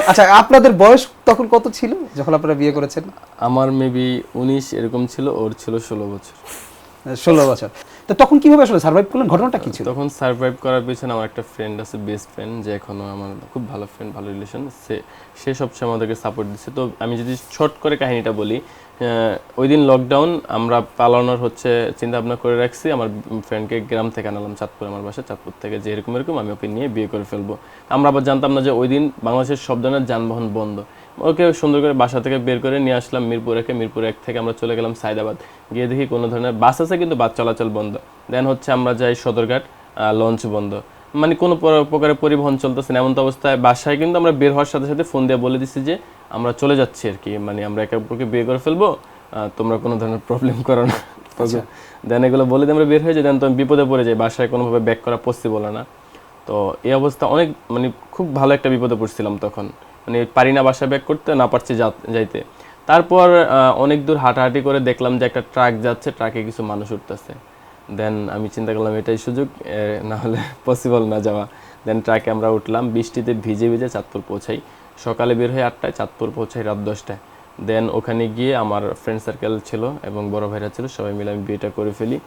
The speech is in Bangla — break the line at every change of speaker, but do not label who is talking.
আচ্ছা, আপনাদের বয়স তখন কত ছিল যখন আপনারা বিয়ে করেছেন?
আমার মেবি 19 এরকম ছিল, ওর ছিল 16 বছর।
16 বছর। তো তখন কিভাবে আসলে সার্ভাইভ করলেন, ঘটনাটা কি ছিল?
তখন সার্ভাইভ করার পিছনে আমার একটা ফ্রেন্ড আছে, বেস্ট ফ্রেন্ড, যে এখনো আমার খুব ভালো ফ্রেন্ড, ভালো রিলেশন। সে সবসময় আমাদেরকে সাপোর্ট দিচ্ছে। তো আমি যদি শর্ট করে কাহিনীটা বলি, ওই দিন লকডাউন, আমরা পালানোর হচ্ছে চিন্তা ভাবনা করে রাখছি। আমার ফ্রেন্ডকে গ্রাম থেকে আনালাম, চাঁদপুর আমার বাসা, চাঁদপুর থেকে, যে এরকম এরকম আমি ওকে নিয়ে বিয়ে করে ফেলবো। আমরা আবার জানতাম না যে ওই দিন বাংলাদেশের সব ধরনের যানবাহন বন্ধ। ওকে সুন্দর করে বাসা থেকে বের করে নিয়ে আসলাম মিরপুর 1-এ। মিরপুর 1 থেকে আমরা চলে গেলাম সায়দাবাদ। গিয়ে দেখি কোনো ধরনের বাস আছে কিন্তু বাস চলাচল বন্ধ। দেন হচ্ছে আমরা যাই সদরঘাট, লঞ্চ বন্ধ, মানে কোনো প্রকারের পরিবহন চলতেছে না। এমন তো অবস্থায় বাসায় কিন্তু আমরা বের হওয়ার সাথে সাথে ফোন দিয়ে বলে দিচ্ছি যে আমরা চলে যাচ্ছি আর কি, মানে আমরা একে অপরকে বিয়ে করে ফেলবো, তোমরা কোনো ধরনের প্রবলেম করো না। দেন এগুলো বলে দিয়ে আমরা বের হয়ে যাই। দেন তো আমি বিপদে পড়ে যাই, বাসায় কোনোভাবে ব্যাক করা পসিবল না। তো এই অবস্থা অনেক, মানে খুব ভালো একটা বিপদে পড়ছিলাম তখন, মানে পারি না বাসায় ব্যাক করতে, না পারছি যাইতে। তারপর অনেক দূর হাঁটাহাঁটি করে দেখলাম যে একটা ট্রাক যাচ্ছে, ট্রাকে কিছু মানুষ উঠতেছে। দেন আমি চিন্তা করলাম এটাই সুযোগ, না হলে পসিবল না যাওয়া। দেন ট্রাকে আমরা উঠলাম, বৃষ্টিতে ভিজে ভিজে চাঁদপুর পৌঁছাই। সকালে বের হয়ে 8টায়, চাঁদপুর পৌঁছাই রাত 10টায়। দেন ওখানে গিয়ে আমার ফ্রেন্ড সার্কেল ছিল এবং বড় ভাইরা ছিল, সবাই মিলে আমি বিয়েটা করে ফেলি।